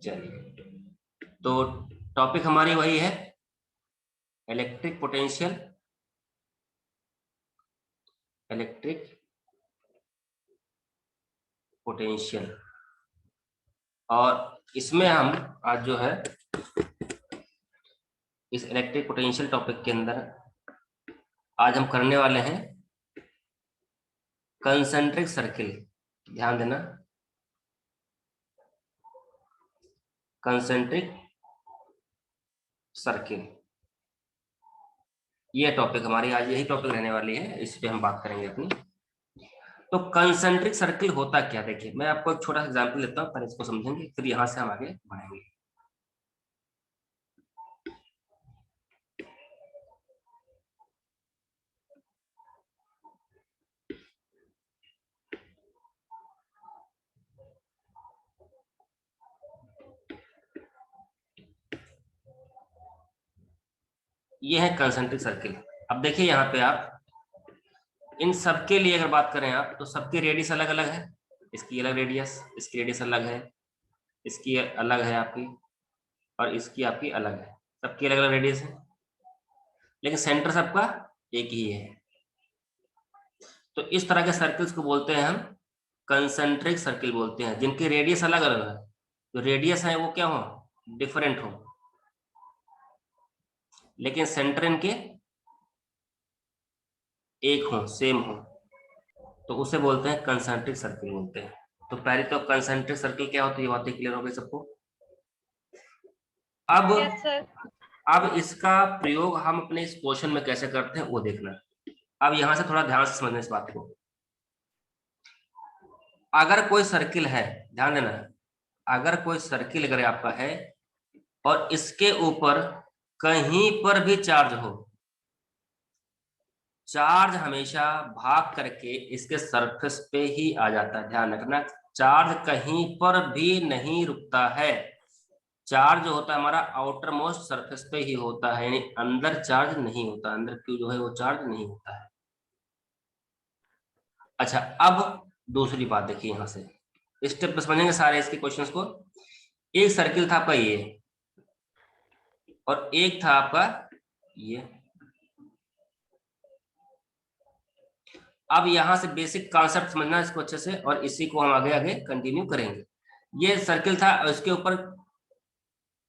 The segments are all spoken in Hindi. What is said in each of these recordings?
चलिए, तो टॉपिक हमारी वही है, इलेक्ट्रिक पोटेंशियल, इलेक्ट्रिक पोटेंशियल। और इसमें हम आज जो है इस इलेक्ट्रिक पोटेंशियल टॉपिक के अंदर आज हम करने वाले हैं कंसेंट्रिक सर्किल। ध्यान देना, कंसेंट्रिक सर्किल, ये टॉपिक हमारी आज यही टॉपिक रहने वाली है, इस पे हम बात करेंगे अपनी। तो कंसेंट्रिक सर्किल होता क्या, देखिए मैं आपको एक छोटा सा एग्जांपल लेता हूँ, पहले इसको समझेंगे फिर यहां से हम आगे बढ़ेंगे। ये है कंसेंट्रिक सर्किल। अब देखिए यहाँ पे आप इन सबके लिए अगर बात करें आप, तो सबके रेडियस अलग अलग है। इसकी अलग रेडियस, इसकी रेडियस अलग है, इसकी अलग है आपकी, और इसकी आपकी अलग है। सबकी अलग अलग रेडियस है, लेकिन सेंटर सबका एक ही है। तो इस तरह के सर्किल्स को बोलते हैं हम कंसेंट्रिक सर्किल बोलते हैं, जिनकी रेडियस अलग अलग है। जो रेडियस है वो क्या हो, डिफरेंट हो, लेकिन सेंटर इनके एक हो, सेम हो, तो उसे बोलते हैं कंसेंट्रिक सर्किल बोलते हैं। तो पहले तो कंसेंट्रिक सर्किल क्या होती है, बातें क्लियर हो गई सबको। अब यस सर। अब इसका प्रयोग हम अपने इस क्वेश्चन में कैसे करते हैं वो देखना। अब यहां से थोड़ा ध्यान से समझना इस बात को। अगर कोई सर्किल है, ध्यान देना, अगर कोई सर्किल अगर आपका है और इसके ऊपर कहीं पर भी चार्ज हो, चार्ज हमेशा भाग करके इसके सरफेस पे ही आ जाता है। ध्यान रखना, चार्ज कहीं पर भी नहीं रुकता है। चार्ज जो होता है हमारा आउटर मोस्ट सरफेस पे ही होता है, यानी अंदर चार्ज नहीं होता, अंदर क्यों जो है वो चार्ज नहीं होता है। अच्छा, अब दूसरी बात देखिए, यहां से स्टेप बस समझेंगे सारे इसके क्वेश्चंस को। एक सर्किल था आपका ये, और एक था आपका ये। अब यहां से बेसिक कॉन्सेप्ट समझना इसको अच्छे से, और इसी को हम आगे आगे कंटिन्यू करेंगे। ये सर्किल था और इसके ऊपर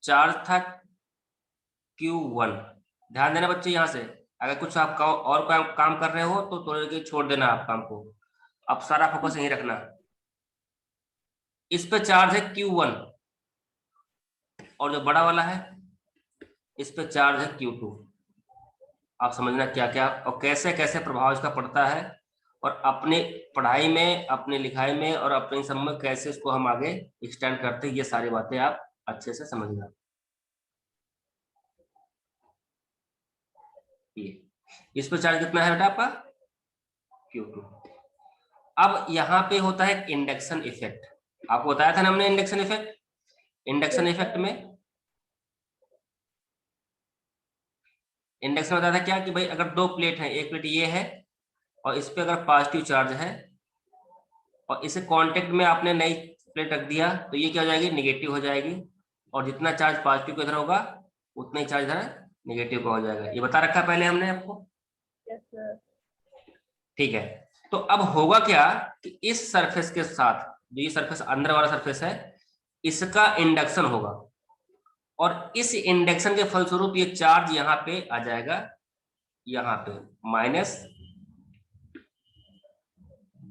चार्ज था Q1। ध्यान देना बच्चे, यहां से अगर कुछ आप और काम कर रहे हो तो थोड़ी देर छोड़ देना आप काम को, अब सारा फोकस यहीं रखना। इस पे चार्ज है Q1, और जो बड़ा वाला है इस पे चार्ज है Q2। आप समझना क्या क्या और कैसे कैसे प्रभाव इसका पड़ता है, और अपने पढ़ाई में, अपने लिखाई में और अपने सब में कैसे इसको हम आगे एक्सटेंड करते हैं, ये सारी बातें आप अच्छे से समझना। ये इस पे चार्ज कितना है बेटा आपका, Q2। अब यहाँ पे होता है इंडक्शन इफेक्ट। आपको बताया था ना हमने इंडक्शन इफेक्ट। इंडक्शन इफेक्ट में इंडक्शन बताया था क्या कि भाई अगर दो प्लेट है, एक प्लेट ये है और इस पे अगर पॉजिटिव चार्ज है और इसे कांटेक्ट में आपने नई प्लेट रख दिया, तो ये क्या हो जाएगी, निगेटिव हो जाएगी। और जितना चार्ज पॉजिटिव का इधर होगा उतना ही चार्ज इधर निगेटिव का हो जाएगा। ये बता रखा है पहले हमने आपको। Yes sir. ठीक है, तो अब होगा क्या कि इस सरफेस के साथ, जो ये सरफेस अंदर वाला सरफेस है, इसका इंडक्शन होगा, और इस इंडक्शन के फलस्वरूप ये चार्ज यहाँ पे आ जाएगा, यहाँ पे minus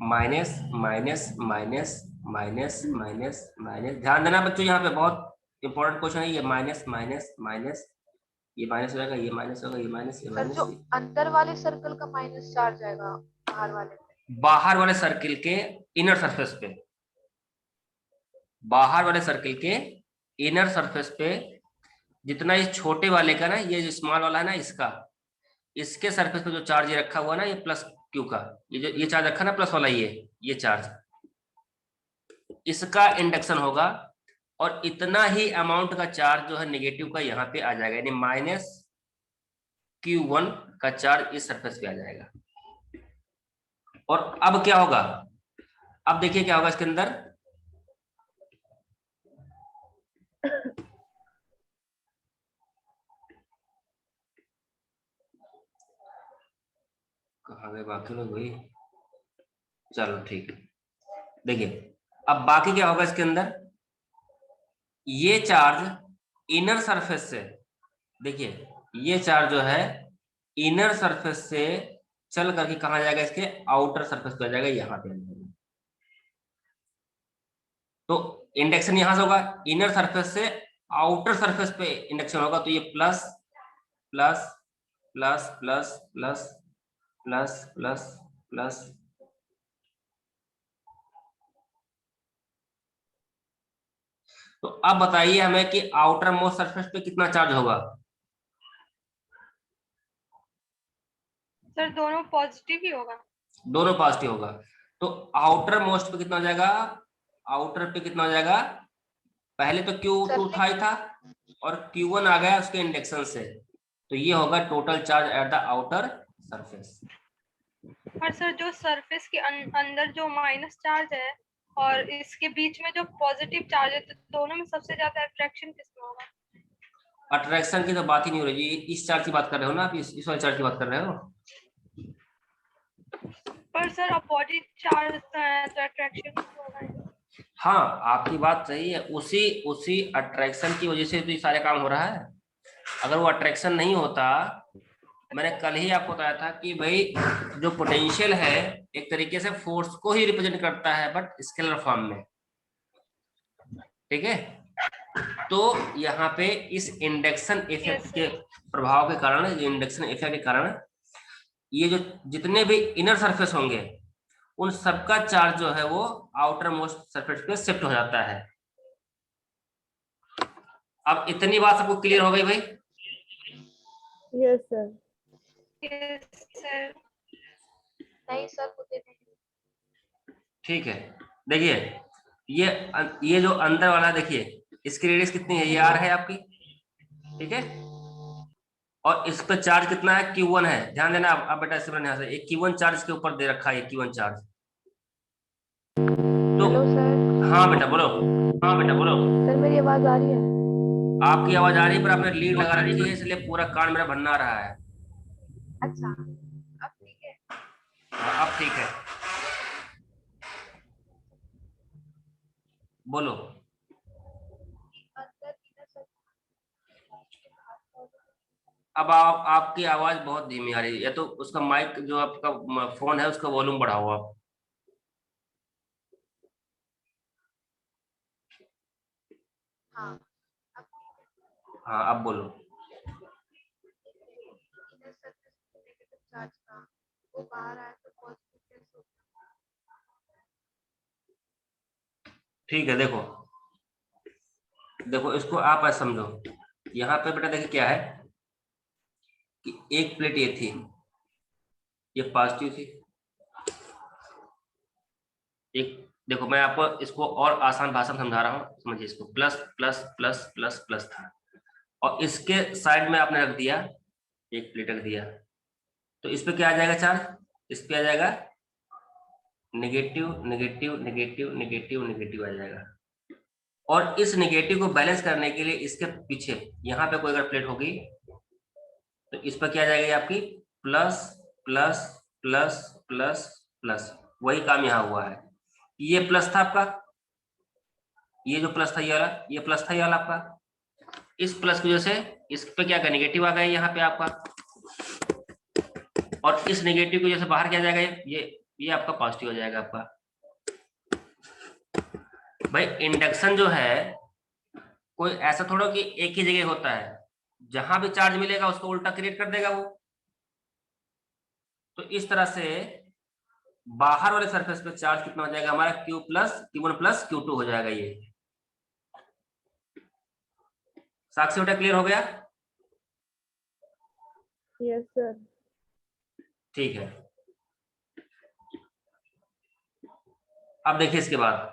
minus minus minus minus minus minus. ध्यान देना बच्चों, यहाँ पे बहुत इंपॉर्टेंट क्वेश्चन है ये। माइनस माइनस माइनस, ये माइनस हो जाएगा, ये माइनस होगा, ये माइनस, ये सर जो माइनस। अंदर वाले सर्कल का माइनस चार्ज आएगा बाहर वाले पे। बाहर वाले सर्किल के इनर सरफेस पे, बाहर वाले सर्किल के इनर सरफेस पे जितना इस छोटे वाले का ना, ये जो स्मॉल वाला है ना, इसका, इसके सरफेस पे जो चार्ज ये रखा हुआ ना, ये प्लस क्यू का, ये जो ये चार्ज रखा ना प्लस वाला, ये चार्ज, इसका इंडक्शन होगा। और इतना ही अमाउंट का चार्ज जो है नेगेटिव का यहाँ पे आ जाएगा, यानी माइनस Q1 का चार्ज इस सरफेस पे आ जाएगा। और अब क्या होगा, अब देखिए क्या होगा इसके अंदर। कहाँ गए बाकी लोग भाई? चलो ठीक है, देखिए अब बाकी क्या होगा इसके अंदर। ये चार्ज इनर सरफेस से, देखिए ये चार्ज जो है इनर सरफेस से चल करके कहाँ जाएगा, इसके आउटर सरफेस पे आ जाएगा, यहाँ पे आ जाएगा। तो इंडक्शन यहां से होगा इनर सरफेस से आउटर सरफेस पे इंडक्शन होगा, तो ये plus plus plus plus plus plus plus plus. तो अब बताइए हमें कि आउटर मोस्ट सरफेस पे कितना चार्ज होगा। सर दोनों पॉजिटिव ही होगा। दोनों पॉजिटिव होगा। तो आउटर मोस्ट पे कितना हो जाएगा, आउटर पे कितना हो जाएगा, पहले तो Q2 था ही था और Q1 आ गया उसके इंडक्शन से, तो ये होगा total charge at the outer surface. और सर जो सरफेस के अंदर जो माइनस चार्ज है और इसके बीच में जो पॉजिटिव चार्ज है, तो दोनों में सबसे ज्यादा अट्रैक्शन किसमें होगा? अट्रैक्शन की तो बात ही नहीं हो रही, इस चार्ज की बात कर रहे हो ना आप, इस वाले चार्ज की बात कर रहे हो। पर सर अपोजिट चार्ज तो अट्रैक्शन होगा। हाँ आपकी बात सही है, उसी उसी अट्रैक्शन की वजह से तो ये सारे काम हो रहा है। अगर वो अट्रैक्शन नहीं होता, मैंने कल ही आपको बताया था कि भाई जो पोटेंशियल है एक तरीके से फोर्स को ही रिप्रेजेंट करता है बट स्केलर फॉर्म में, ठीक है। तो यहाँ पे इस इंडक्शन इफेक्ट के प्रभाव के कारण, इंडक्शन इफेक्ट के कारण ये जो जितने भी इनर सरफेस होंगे उन सबका चार्ज जो है वो आउटर मोस्ट सरफेस पे शिफ्ट हो जाता है। अब इतनी बात सबको क्लियर हो गई भाई? Yes sir. सर नहीं सर, मुझे नहीं। ठीक है, देखिए ये जो अंदर वाला देखिए इसकी रेडियस कितनी है, ये आर है आपकी, ठीक है। और इस पर चार्ज कितना है, Q1 है, ध्यान देना आप बेटा इस यहाँ से एक Q1 चार्ज के ऊपर दे रखा है, Q1 चार्ज। तो हेलो सर। हाँ बेटा बोलो। हाँ बेटा बोलो। सर मेरी आवाज आ रही है? आपकी आवाज आ रही है पर आपने लीड लगा रखी है इसलिए पूरा कान मेरा भन्ना रहा है। अच्छा अब ठीक है। हाँ, अब ठीक है, बोलो। अंदर इनर सर्कल। अब आपकी आवाज बहुत धीमी आ रही है, या तो उसका माइक जो आपका फोन है उसका वॉल्यूम बढ़ाओ आप। हाँ हाँ अब बोलो। इनर सर्कल नेगेटिव चार्ज का वो बाहर आया तो पॉजिटिव कैसे होगा? ठीक है, देखो देखो इसको आप ऐसा समझो, यहाँ पे बेटा देखिए क्या है कि एक प्लेट ये थी, ये पॉजिटिव थी, एक देखो मैं आपको इसको और आसान भाषा में समझा रहा हूँ, समझिए इसको, plus plus plus plus plus था और इसके साइड में आपने रख दिया, एक प्लेट रख दिया, तो इस पे क्या आ जाएगा चार्ज, इस पे आ जाएगा negative negative negative negative negative आ जाएगा। और इस नेगेटिव को बैलेंस करने के लिए इसके पीछे यहाँ पे कोई अगर प्लेट होगी तो इस पर क्या आ जाएगी आपकी, plus plus plus plus plus, वही काम यहाँ हुआ है। ये प्लस था आपका, ये जो प्लस था ये वाला, ये प्लस था ये वाला आपका, इस प्लस की वजह से इस पे क्या नेगेटिव आ गया यहाँ पे आपका, और इस नेगेटिव की वजह से बाहर क्या जाएगा, ये आपका पॉजिटिव हो जाएगा आपका। भाई इंडक्शन जो है कोई ऐसा थोड़ा कि एक ही जगह होता है, जहां भी चार्ज मिलेगा उसको उल्टा क्रिएट कर देगा वो। तो इस तरह से बाहर वाले सरफेस पे चार्ज कितना हो जाएगा हमारा, Q1 प्लस Q2 हो जाएगा ये। साक्षी बेटा क्लियर हो गया? Yes sir. ठीक है, अब देखिए इसके बाद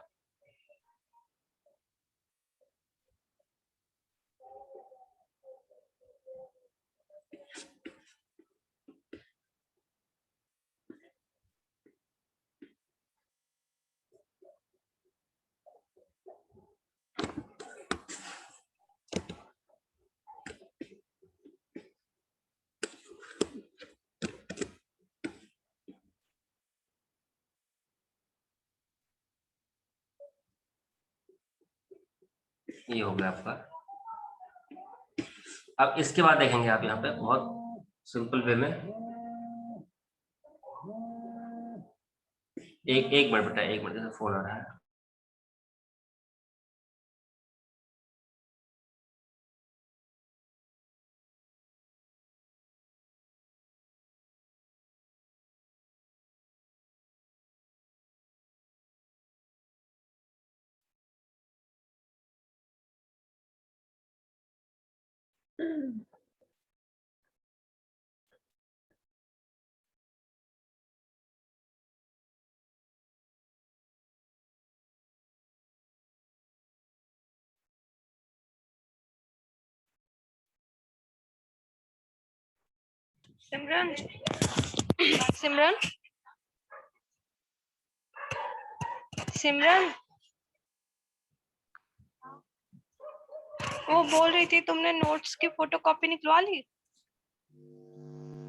ये हो गया आपका। अब इसके बाद देखेंगे आप यहाँ पे बहुत सिंपल वे में, एक मिनट बेटा, एक मिनट, फोन आ रहा है। सिमरन, सिमरन, सिमरन, वो बोल रही थी तुमने नोट्स की फोटोकॉपी निकलवा ली?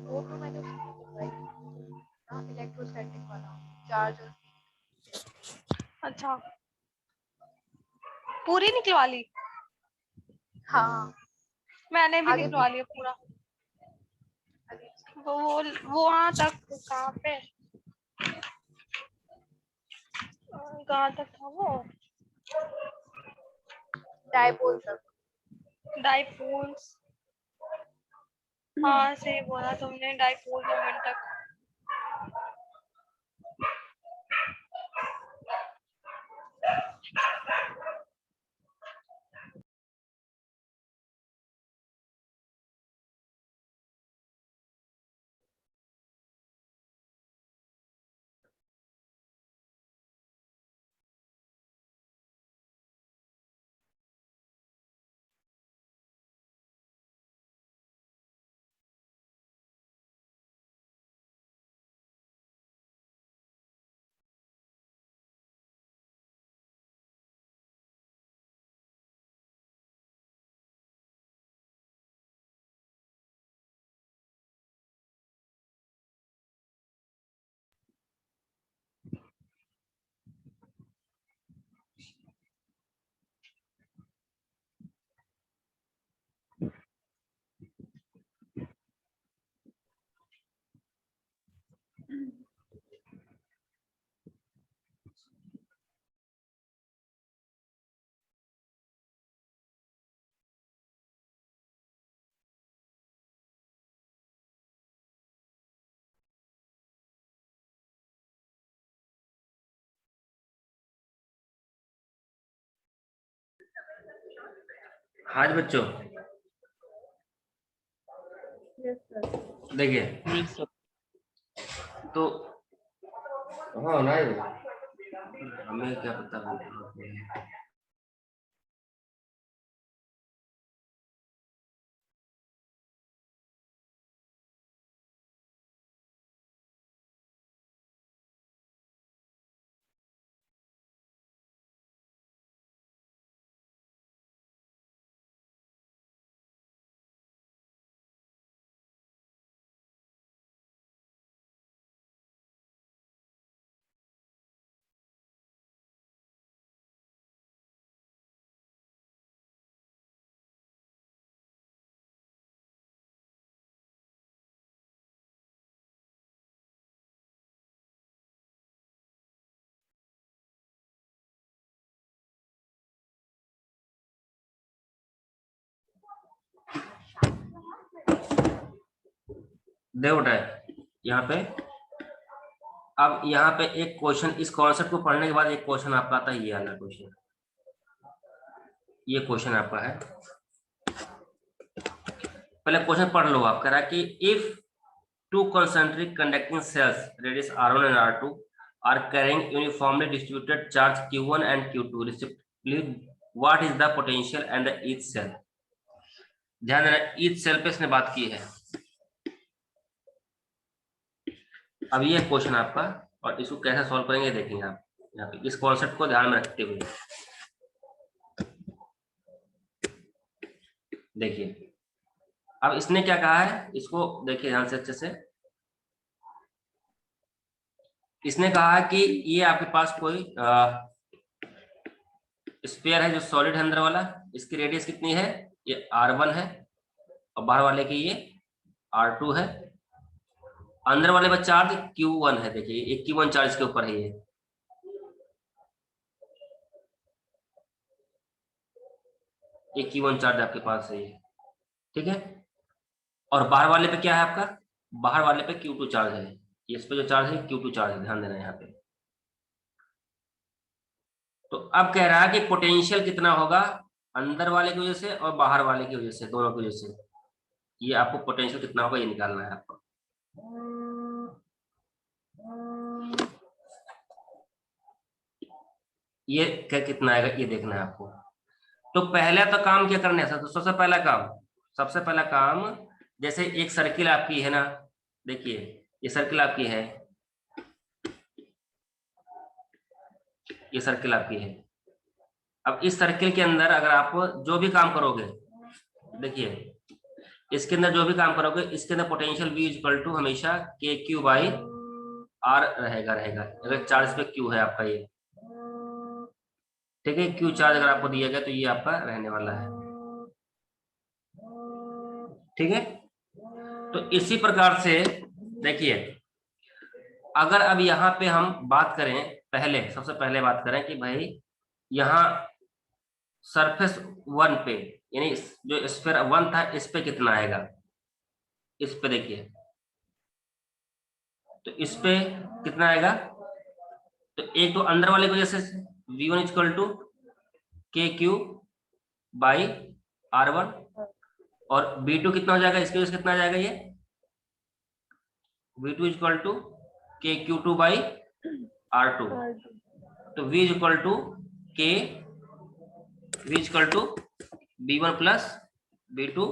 वो तो मैंने उसको निकलवाई ना, इलेक्ट्रोस्टैटिक वाला चार्ज और अच्छा, पूरी निकलवा ली? हाँ मैंने भी आगे निकलवा लिया पूरा। आगे वो वहां तक कहाँ पे, कहाँ तक था वो? डायपोल तक। डाइपोल्स, हाँ सही बोला तुमने, डाइपोल मोमेंट तक। हाँ जी बच्चों, यस सर। देखिए तो हाँ ना, हमें क्या पता। देखो बेटा, यहाँ पे अब यहाँ पे एक क्वेश्चन, इस कॉन्सेप्ट को पढ़ने के बाद एक क्वेश्चन आपका आता है, ये वाला क्वेश्चन, ये क्वेश्चन आपका है। पहले क्वेश्चन पढ़ लो आप। कह रहा है कि if two concentric conducting cells radius r1 and r2 are carrying uniformly distributed charge q1 and q2 respectively, what is the potential and the each cell? ध्यान देना, each cell पे इसने बात की है। अब ये क्वेश्चन आपका, और इसको कैसे सॉल्व करेंगे देखेंगे आप यहाँ पे, इस कॉन्सेप्ट को ध्यान में रखते हुए देखिए। अब इसने क्या कहा है, इसको देखिए ध्यान से अच्छे से। इसने कहा है कि ये आपके पास कोई स्फीयर है जो सॉलिड है अंदर वाला, इसकी रेडियस कितनी है, ये r1 है, और बाहर वाले की ये r2 है। अंदर वाले में चार्ज q1 है, देखिए ये q1 चार्ज के ऊपर है, ये q1 चार्ज आपके पास है ये, ठीक है। और बाहर वाले पे क्या है आपका, बाहर वाले पे q2 चार्ज है, इस पे जो चार्ज है q2 चार्ज है, ध्यान देना यहाँ पे। तो अब कह रहा है कि पोटेंशियल कितना होगा अंदर वाले की वजह से और बाहर वाले की वजह से, दोनों की वजह से, ये आपको पोटेंशियल कितना होगा ये निकालना है आपको। ये कितना आएगा ये देखना है आपको। तो पहला तो काम क्या करना है, तो सबसे पहला काम, जैसे एक सर्किल आपकी है ना, देखिए ये सर्किल आपकी है, ये सर्किल आपकी है। अब इस सर्किल के अंदर अगर आप जो भी काम करोगे, देखिए इसके अंदर जो भी काम करोगे, इसके अंदर पोटेंशियल V इक्वल टू हमेशा KQ बाई R रहेगा अगर चार्ज पे Q है आपका ये, ठीक है। Q चार्ज अगर आपको दिया गया तो ये आपका रहने वाला है, ठीक है। तो इसी प्रकार से देखिए, अगर अब यहाँ पे हम बात करें, सबसे पहले बात करें कि भाई यहाँ सरफेस 1 पे, यानी जो स्फीयर 1 था इस पे कितना आएगा, इस पे देखिए, तो इस पे कितना आएगा, तो एक तो अंदर वाले की वजह से V1 equal to KQ by R1, और V2 कितना हो जाएगा, इसकी वजह से कितना आ जाएगा ये V2 equal to KQ2 by R2। तो V equal to V1 plus V2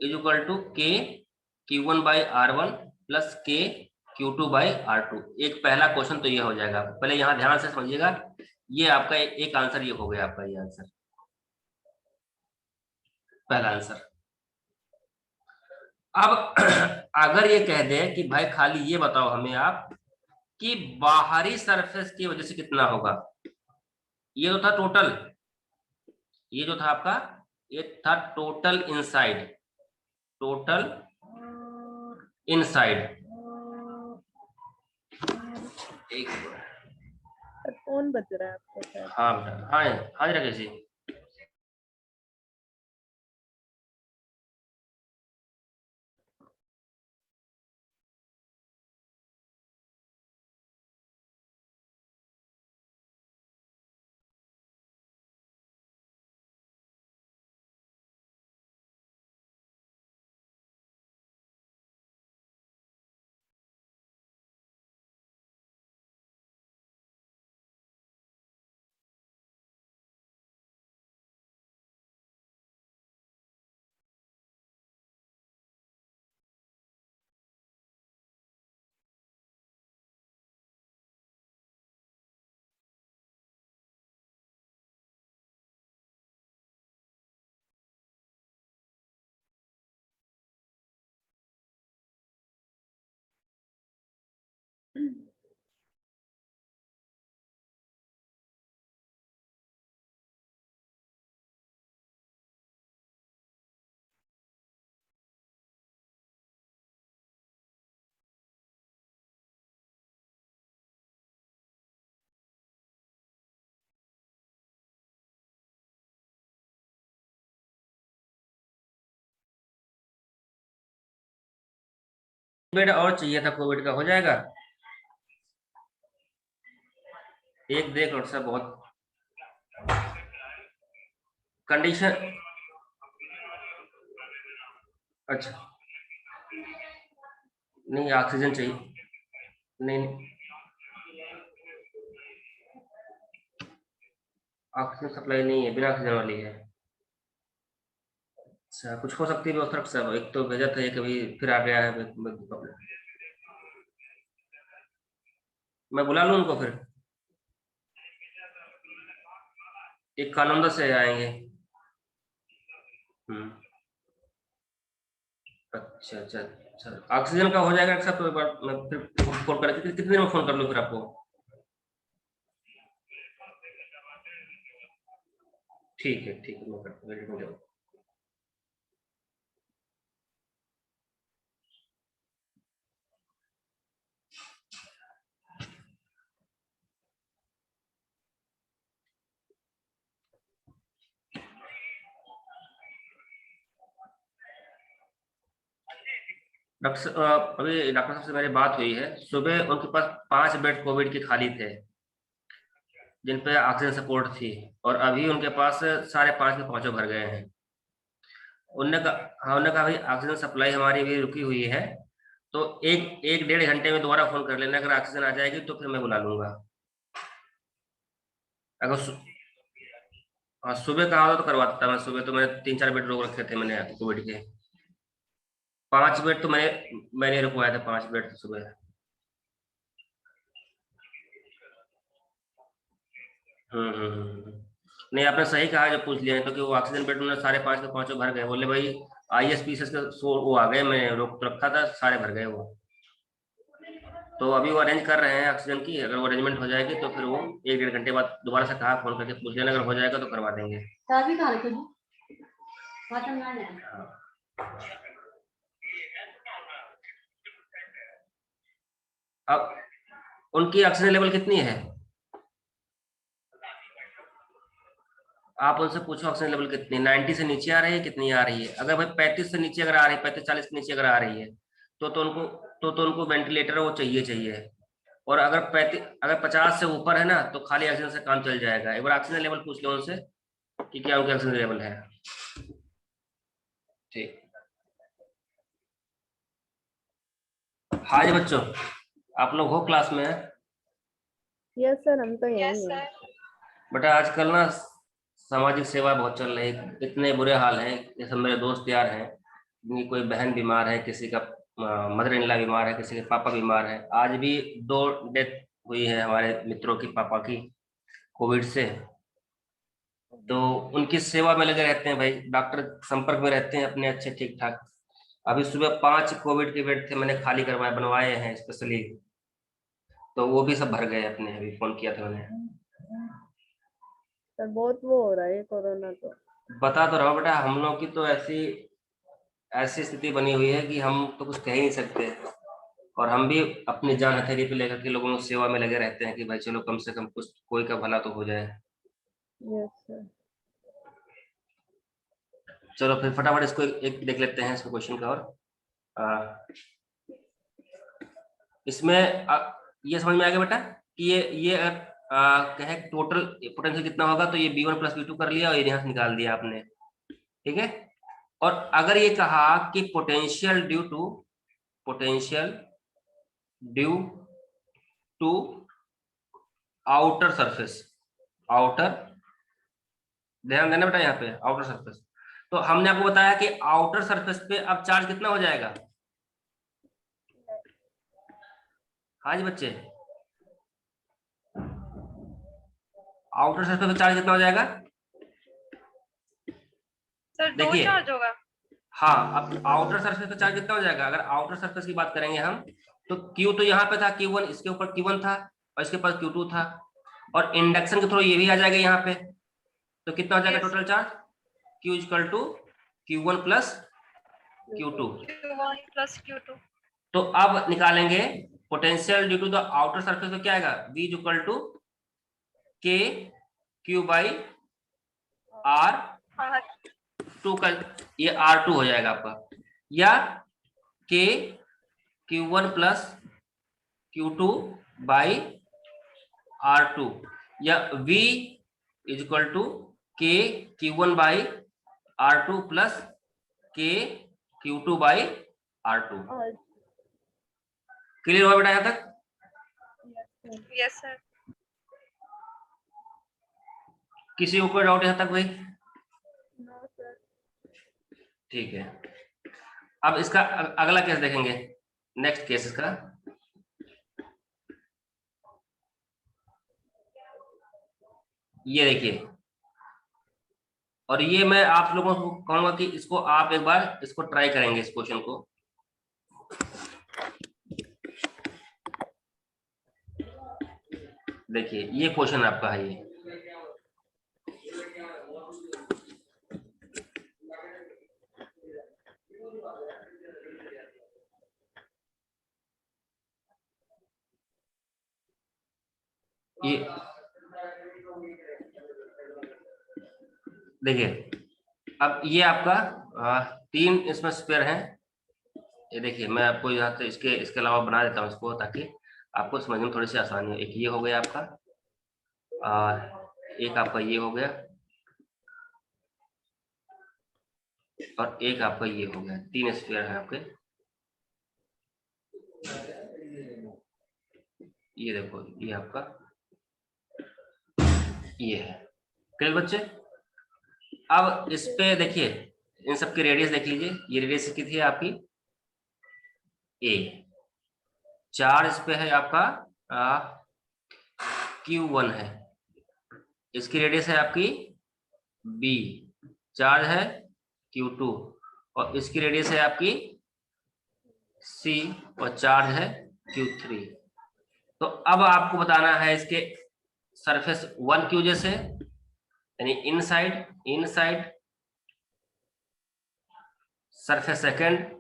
is equal to KQ1 by R1 plus KQ2 by R2। एक पहला क्वेश्चन तो ये हो जाएगा, पहले यहाँ ध्यान से समझिएगा, ये आपका एक आंसर ये हो गया, आपका ये आंसर, पहला आंसर। अब अगर ये कह दे कि भाई खाली ये बताओ हमें आप कि बाहरी सरफेस की वजह से कितना होगा, ये तो था टोटल, ये जो था आपका ये था टोटल इनसाइड। एक फोन बज रहा है आपको? हाँ बेटा, हाँ हाँ राकेश जी। बेटा और चाहिए था कोविड का, हो जाएगा, एक देख और सब बहुत कंडीशन। अच्छा नहीं, ऑक्सीजन चाहिए, नहीं ऑक्सीजन सप्लाई नहीं है, बिना ऑक्सीजन वाली है। अच्छा कुछ हो सकती है व्यवस्था सब, एक तो भेजा था, एक अभी फिर आ गया है, मैं बुला लूँ उनको फिर, एक कानूनदा से आएंगे। अच्छा अच्छा अच्छा, ऑक्सीजन का हो जाएगा अच्छा, तो एक बार मैं फिर फोन कर, कितने देर में फोन कर लूँ फिर आपको? ठीक है, ठीक है, मैं करता हूँ। अभी डॉक्टर साहब से मेरी बात हुई है, सुबह उनके पास 5 बेड कोविड के खाली थे जिन पे ऑक्सीजन सपोर्ट थी, और अभी उनके पास 5.5 के 5 भर गए हैं। उनने कहा, हाँ, उन्होंने कहा भाई ऑक्सीजन सप्लाई हमारी भी रुकी हुई है, तो एक 1.5 घंटे में दोबारा फोन कर लेना, अगर ऑक्सीजन आ जाएगी तो फिर मैं बुला लूंगा। अगर हाँ, सुबह कहा होता तो करवा देता मैं। सुबह तो मैंने 3-4 बेड रोक रखे थे मैंने कोविड के। 5 बेड तो मैंने रुकवाया था, 5 बेड सुबह। नहीं, आपने सही कहा जब पूछ लिया है, तो कि वो ऑक्सीजन बेड उन्होंने 5.5 के 5 भर गए। बोले भाई ISPCS के वो आ गए, मैं रोक तो रखा था, सारे भर गए वो। तो अभी वो अरेंज कर रहे हैं ऑक्सीजन की। अगर वो अरेंजमेंट हो जाएगी तो फिर वो 1-1.5 घंटे बाद दोबारा से कहा, फोन करके पूछ लेना, अगर हो जाएगा तो करवा देंगे। अब उनकी ऑक्सीजन लेवल कितनी है, आप उनसे पूछो ऑक्सीजन लेवल कितनी, 90 से नीचे आ रही है, कितनी आ रही है। अगर भाई 35 से नीचे अगर आ रही है, 35-40 के नीचे अगर आ रही है, तो उनको वेंटिलेटर वो चाहिए। और अगर 50 से ऊपर है ना, तो खाली ऑक्सीजन से काम चल जाएगा। एक बार ऑक्सीजन लेवल पूछ लो उनसे कि क्या उनका ऑक्सीजन लेवल है। ठीक। हाँ जी बच्चों, आप लोग हो क्लास में? यस सर, हम तो यस यही हैं। सर। बेटा आजकल ना सामाजिक सेवा बहुत चल रही है, इतने बुरे हाल हैं। ये सब मेरे दोस्त यार हैं, जिनकी कोई बहन बीमार है, किसी का मदर इन लॉ बीमार है, किसी के पापा बीमार है। आज भी 2 डेथ हुई है हमारे मित्रों की पापा की कोविड से। तो उनकी सेवा में लगे रहते हैं भाई, डॉक्टर संपर्क में रहते हैं अपने अच्छे ठीक ठाक। अभी सुबह 5 कोविड के बेड थे, मैंने खाली करवाए, बनवाए हैं स्पेशली, तो वो भी सब भर गए अपने। अभी फोन किया था मैंने। सर बहुत वो हो रहा है कोरोना तो। बता तो रहा हूँ बेटा, हम लोग की तो ऐसी ऐसी स्थिति बनी हुई है कि हम तो कुछ कह ही नहीं सकते। और हम भी अपनी जान हथेली पे लेकर के लोगों की सेवा में लगे रहते हैं कि भाई चलो कम से कम कुछ कोई का भला तो हो जाए। Yes sir. चलो फिर फटाफट इसको एक देख लेते हैं, इसको क्वेश्चन का। और इसमें ये समझ में आ गया बेटा कि ये अगर कहे टोटल पोटेंशियल कितना होगा, तो ये B1 + B2 कर लिया और ये यहाँ से निकाल दिया आपने, ठीक है। और अगर ये कहा कि potential due to outer surface, outer, ध्यान देना बेटा यहाँ पे आउटर सरफेस, तो हमने आपको बताया कि आउटर सरफेस पे अब चार्ज कितना हो जाएगा। हाँ जी बच्चे, आउटर सरफेस पे चार्ज कितना हो जाएगा सर 2 देखिए। चार्ज होगा। हाँ, अब आउटर सरफेस पे चार्ज कितना हो जाएगा, अगर आउटर सरफेस की बात करेंगे हम, तो Q तो यहाँ पे था, Q1, इसके ऊपर Q1 था और इसके पास Q2 था, और इंडक्शन के थ्रू ये भी आ जाएगा यहाँ पे, तो कितना हो जाएगा Yes. Total charge, Q = Q1 + Q2। Q1 + Q2। तो अब निकालेंगे potential due to the outer surface, तो क्या आएगा, V = K Q/R2 का, ये R2 हो जाएगा आपका, या K Q1 + Q2/R2, या V = K Q1/R2 + K Q2/R2। Clear हुआ बेटा यहाँ तक? Yes sir. किसी को कोई डाउट यहाँ तक भाई? No sir. ठीक है, अब इसका अगला केस देखेंगे, नेक्स्ट केस इसका। ये देखिए, और ये मैं आप लोगों को कहूंगा कि इसको आप एक बार इसको ट्राई करेंगे, इस क्वेश्चन को। देखिए ये क्वेश्चन आपका है, ये देखिए अब ये आपका 3 इसमें स्क्वायर हैं। ये देखिए मैं आपको यहाँ से इसके अलावा बना देता हूँ इसको, ताकि आपको समझने में थोड़ी सी आसानी हो। एक ये हो गया आपका, एक आपका ये हो गया, और एक आपका ये हो गया। 3 स्क्वायर है आपके। ये देखो ये आपका ये है। क्लियर बच्चे? अब इस पे देखिए इन सबके रेडियस देख लीजिए। ये रेडियस कितनी है आपकी? ए। चार्ज इस पे है आपका Q1 है। इसकी रेडियस है आपकी बी। चार्ज है Q2 और इसकी रेडियस है आपकी सी और चार्ज है Q3। तो अब आपको बताना है इसके सरफेस 1 की वजह से, यानी इनसाइड सरफेस सेकंड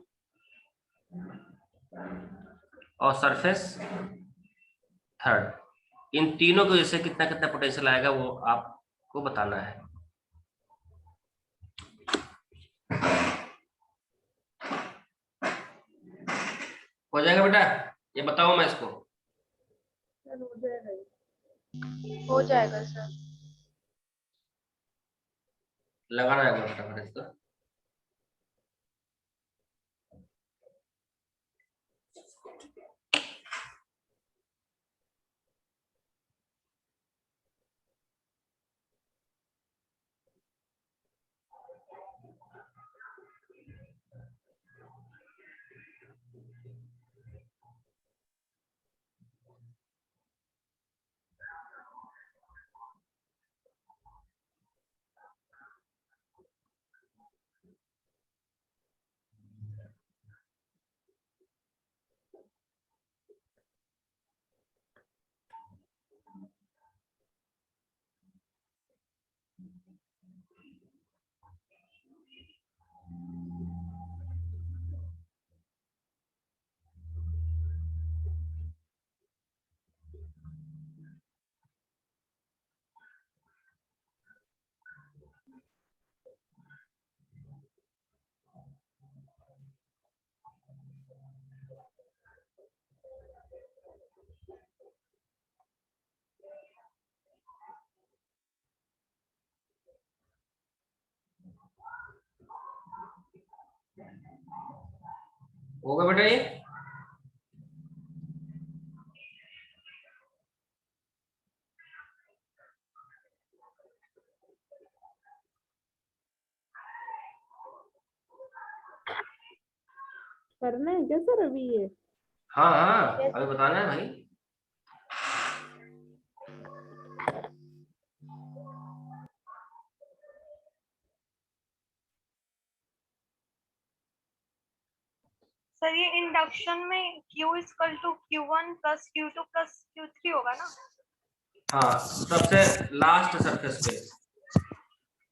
और सरफेस थर्ड, इन तीनों की वजह से कितना कितना पोटेंशियल आएगा वो आपको बताना है। हो जाएगा बेटा? ये बताऊं मैं इसको? सर हो जाएगा। हो जाएगा सर। लगाना है फटाफट इसको। होगा बेटा ये? करना है क्या सर अभी ये? हाँ हाँ अभी बताना है भाई। सर ये इंडक्शन में Q equal to Q1 plus Q2 plus Q3 होगा ना? हाँ सबसे लास्ट सरफेस पे।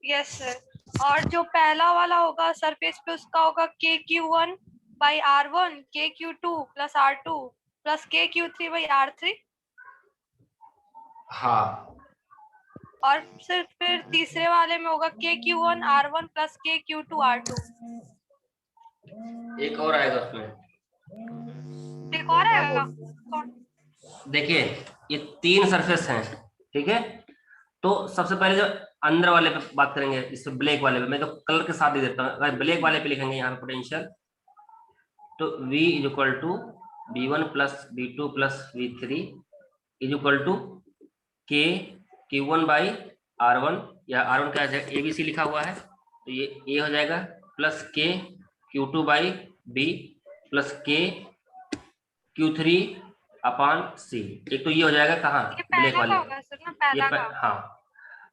Yes sir. और जो पहला वाला होगा सरफेस पे उसका होगा KQ1 by R1, KQ2 plus R2 plus KQ3 by R3। हाँ और सिर्फ फिर तीसरे वाले में होगा KQ1 R1 plus KQ2 R2। एक और आएगा उसमें। एक और आएगा? देखिए ये 3 सरफेस हैं, ठीक है? तो सबसे पहले जो अंदर वाले पे बात करेंगे, इस ब्लैक वाले पे मैं तो कलर के साथ दे देता हूँ। अगर ब्लैक वाले पे लिखेंगे यहाँ पे पोटेंशियल, तो V is equal to V1 plus V2 plus V3 is equal to K Q1 by R1, या R1 क्या है ABC लिखा हुआ है तो ये A हो जाएगा, plus K Q2 by B plus K Q3 upon C। एक तो ये हो जाएगा कहाँ? ये ब्लैक पहला वाले का पे। होगा सर ना, पहला का। हाँ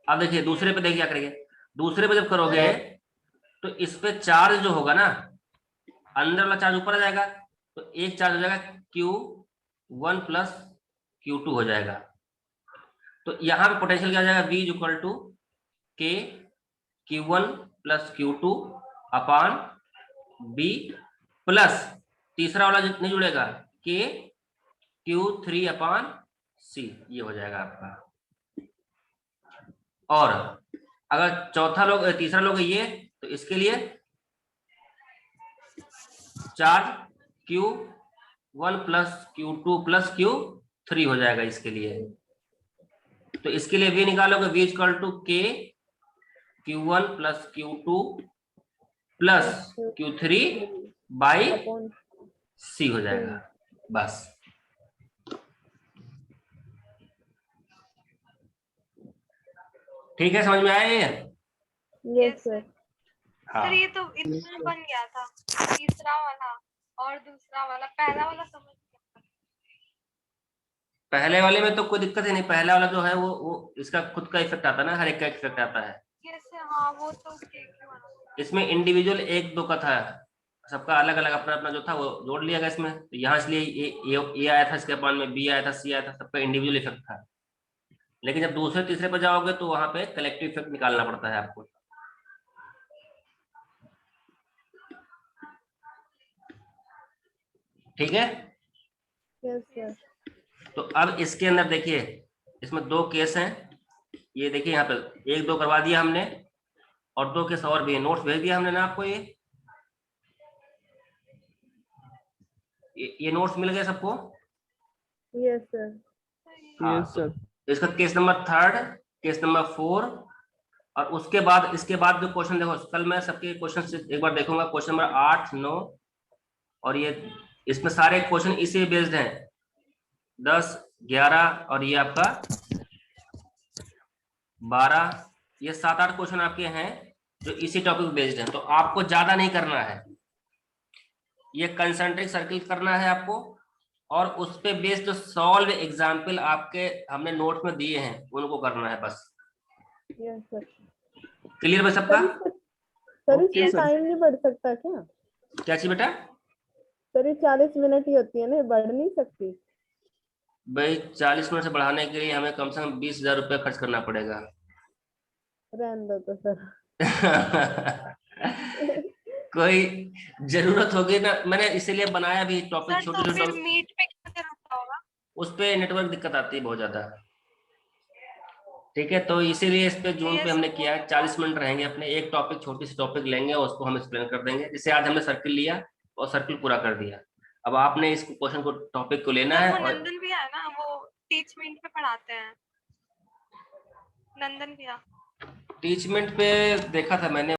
अब देखिए दूसरे पे देखिए क्या करेंगे। दूसरे पे जब करोगे तो इस पे चार्ज जो होगा ना, अंदर वाला चार्ज ऊपर आ जाएगा, तो एक चार्ज हो जाएगा Q1 प्लस Q2 हो जाएगा। तो यहाँ पे पोटेंशियल क्या हो जाएगा? V is equal to K Q1 plus Q2 upon B plus तीसरा वाला नहीं जुड़ेगा, K Q3 अपान C, ये हो जाएगा आपका। और अगर चौथा लोग तीसरा लोग ये, तो इसके लिए charge Q1 plus Q2 plus Q3 हो जाएगा इसके लिए। तो इसके लिए V निकालोगे, V equal to K Q1 plus Q2 plus Q3 by upon C हो जाएगा, बस। ठीक है, समझ में आया ये? Yes sir. हाँ, सर ये तो इतना बन गया था, तीसरा वाला और दूसरा वाला, पहला वाला समझ गया। पहले वाले में तो कोई दिक्कत ही नहीं, पहला वाला जो है वो इसका खुद का इफेक्ट आता है ना, हर एक का इफेक्ट आता है। कैसे? हाँ वो तो KQ वाला। इसमें इंडिविजुअल एक दो का था, सबका अलग अलग अपना अपना जो था वो जोड़ लिया गया इसमें। तो यहाँ इसलिए ये आया था, इसके अपान में B आया था, C आया था, सबका इंडिविजुअल इफेक्ट था। लेकिन जब दूसरे तीसरे पर जाओगे तो वहां पे कलेक्टिव इफेक्ट निकालना पड़ता है आपको। ठीक है, यस सर। तो अब इसके अंदर देखिए, इसमें दो केस हैं। ये देखिए यहाँ पे एक दो करवा दिया हमने, और दो केस और भी है, नोट्स भेज दिया हमने ना आपको। ये नोट्स मिल गए सबको? Yes sir. हाँ, तो इसका केस नंबर 3, केस नंबर 4, और उसके बाद इसके बाद जो क्वेश्चन देखो, कल मैं सबके क्वेश्चन एक बार देखूंगा, क्वेश्चन नंबर 8, 9, और ये इसमें सारे क्वेश्चन इसी बेस्ड हैं, 10, 11 और ये आपका 12, ये 7-8 क्वेश्चन आपके हैं जो इसी टॉपिक बेस्ड हैं। तो आपको ज्यादा नहीं करना है, ये कंसेंट्रिक सर्किल करना है आपको, और उस पे बेस्ड जो सॉल्व एग्जाम्पल आपके हमने नोट में दिए हैं उनको करना है बस। Yes sir. क्लियर भाई सबका? सर इसमें टाइम नहीं बढ़ सकता क्या? क्या चीज बेटा? सर ये 40 मिनट ही होती है ना, बढ़ नहीं सकती? भाई 40 मिनट से बढ़ाने के लिए हमें कम से कम 20,000 रुपया खर्च करना पड़ेगा। रहने दो तो सर। कोई जरूरत होगी ना, मैंने इसीलिए बनाया भी टॉपिक, सर छोटे तो फिर छोटे। मीट पे कैसे रखा होगा? उस पे नेटवर्क दिक्कत आती है बहुत ज्यादा। ठीक है, तो इसीलिए इस पे जून पे हमने किया है, 40 मिनट रहेंगे अपने, एक टॉपिक छोटी सी टॉपिक लेंगे और उसको हम एक्सप्लेन कर देंगे। जैसे आज हमने सर्किल लिया और सर्किल पूरा कर दिया, अब आपने इस क्वेश्चन को टॉपिक को लेना सर है। वो और नंदन भैया है ना, वो टीचमेंट पे पढ़ाते हैं, नंदन भैया। टीचमेंट पे देखा था मैंने,